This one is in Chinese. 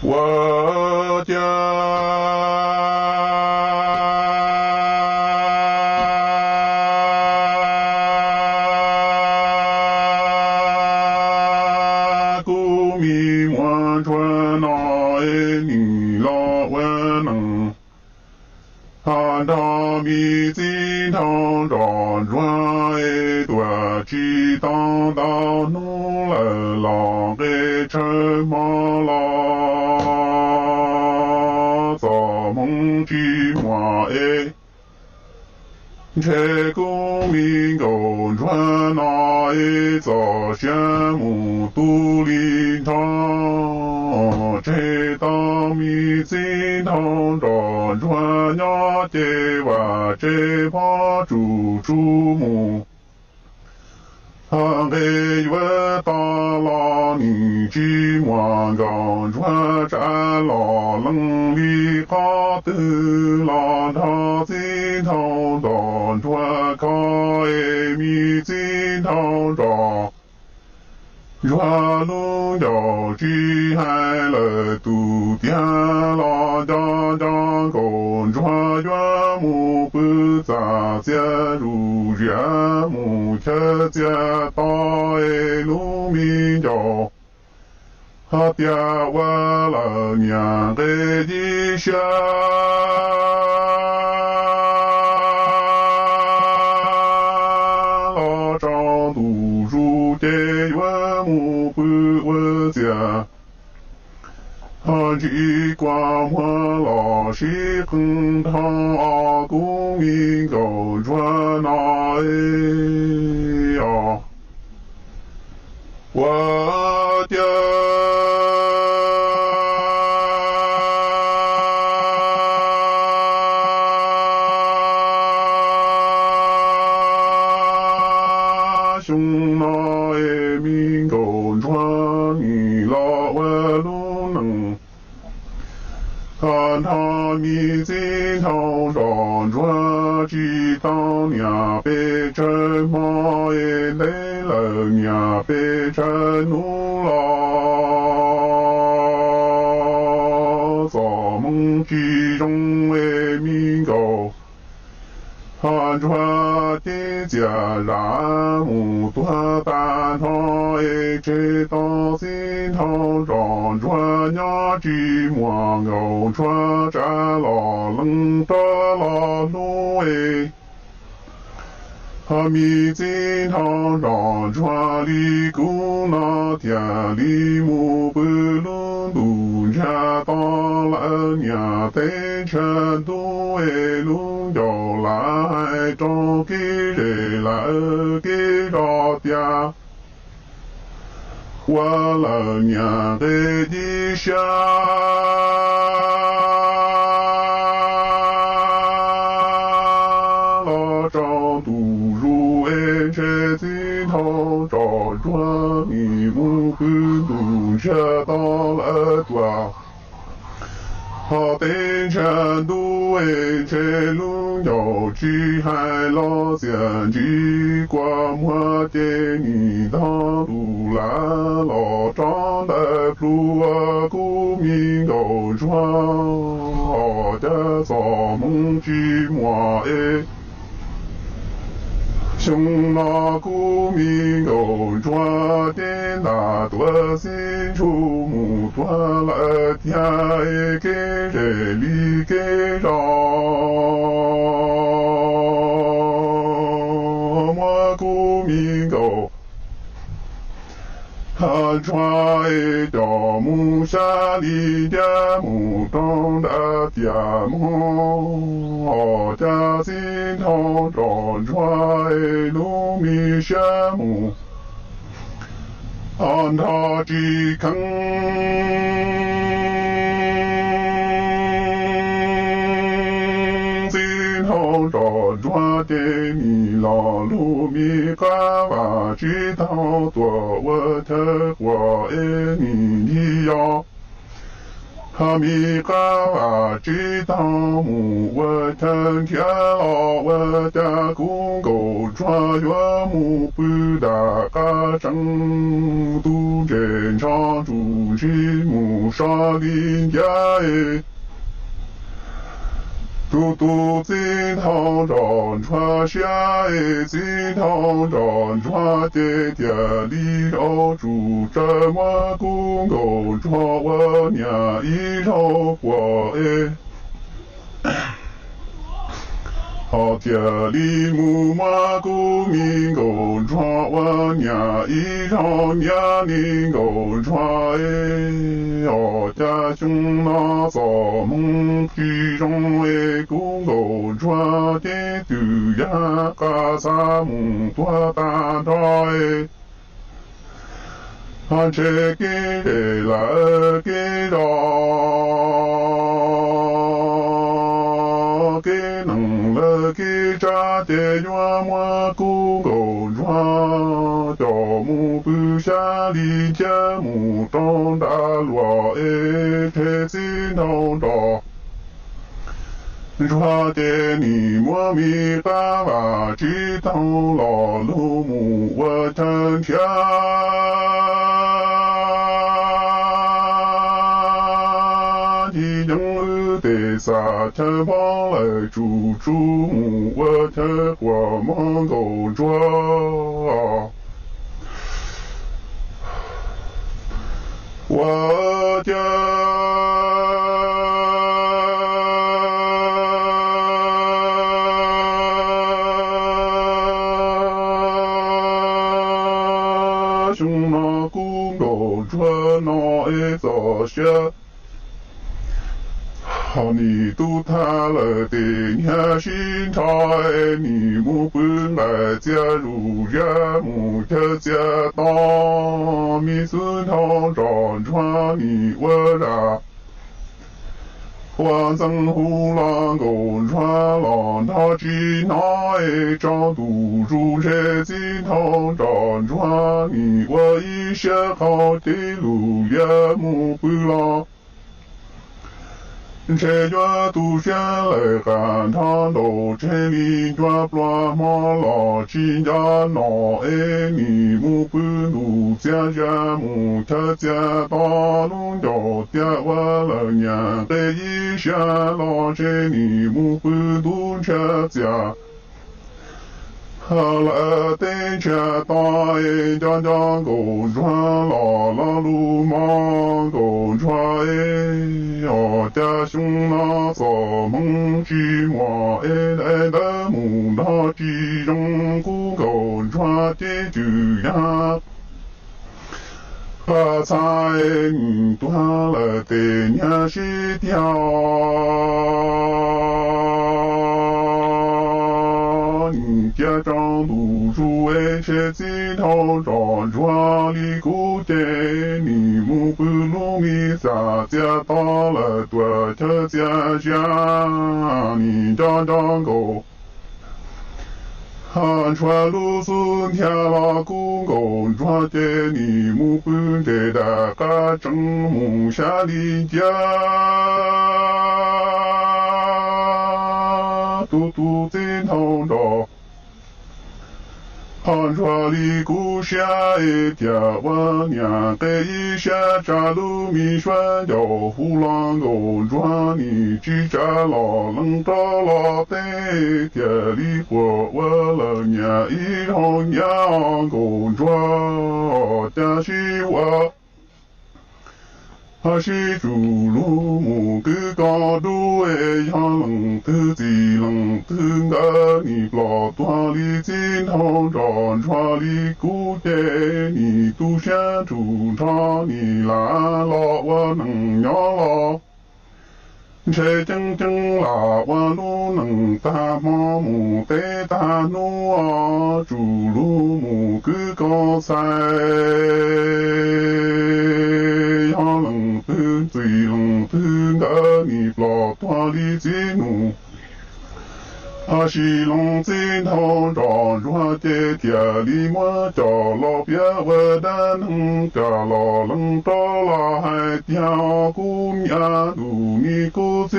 我家古米万川那你老万能，哈达米金汤转转多去当当弄了浪给车马啦，造梦去马哎。这公民狗传那一早先母独立场，这当米金堂长传呀这哇这怕主母。他给我打了你去万岗传战了能力好的啦，他金堂长传开米金堂长。传龙要去海了渡点啦，家家公传原木不杂接入原木客家大爱农民要，他爹我了娘给的下。长读书的原木不我家，去光华老师横堂公民高传那呀，我的。兄那一民狗传你老外路能，看他米金头上传去当娘被真马也累了娘被真怒了，造梦之中为民狗。汉传的家然木多大堂一直到心头上传呀去莫狗传战了冷的了路哎，哈米金头上传里古那天里木不路路家到了娘的全都哎路要来找给人来给着爹，我了娘的地下。长读书哎，这金头找转你木不路车到了多。好的成都哎，这路要去海老乡去光华的你道路来了，长得路啊古民高传，好的造梦去莫哎。兄那古民狗传的那多心出木多了天给人里给让，我古民狗。他传一条木山里的木中的天木，家心头上传一路米山木，按他只坑。找抓的你老路米干瓦知道多我特我爱你的呀，哈密嘎哇知道木我天天老我家公狗抓月木不打嘎正都正常主持木沙林家诶。嘟嘟金堂长传下诶，金堂长传爹爹里头住着我公公传我娘一头花诶。好天里木马公民公传我娘一头娘灵公传诶，我家兄那造梦之中诶公公传的对呀嘎萨梦多大大诶。俺这给人来给到，给能了给扎的远我公公抓，叫木不下里家木长大落诶，这心头着。抓的你莫米巴瓦知道老路木我天天。的撒天帮来住木我天我蒙狗抓。我家兄那公狗抓那一早些。好你都他了的年心差你木本来加入人木的家当米孙堂长传你我ra换增呼浪公传浪他只那张堵住这金堂长传你我一些好的路也木不浪。这月都下来看他都这里抓不马老金家老哎你木不路家家木他家大龙叫爹我了娘的一下老这你木不路这家。好了，等着大爷家家公传老老路忙公传哎，我家兄那做梦之梦哎来的木那之中公传的主呀。发财你断了的年是条。家长堵住诶，这金头长抓里古代，你木不路米撒家到了多特家家，你长长狗。汉传路孙天老公公抓的你木不的大家正木下里家。嘟嘟金头长。汉传里古下一条我娘的一下扎路米选叫呼浪公抓你只扎老能扎老的天里活我了娘一头娘公抓家是我。还是主路木个高度诶，呀冷的几冷的个你老多里金头长穿里古代你都先主张你来老我能要老。这真正拉我路能打毛木得打路啊，主路木个高菜。最冷的个你老多里金路，阿西龙金头长转接天里莫找老别我的能家老能找老海家姑娘努尼姑子。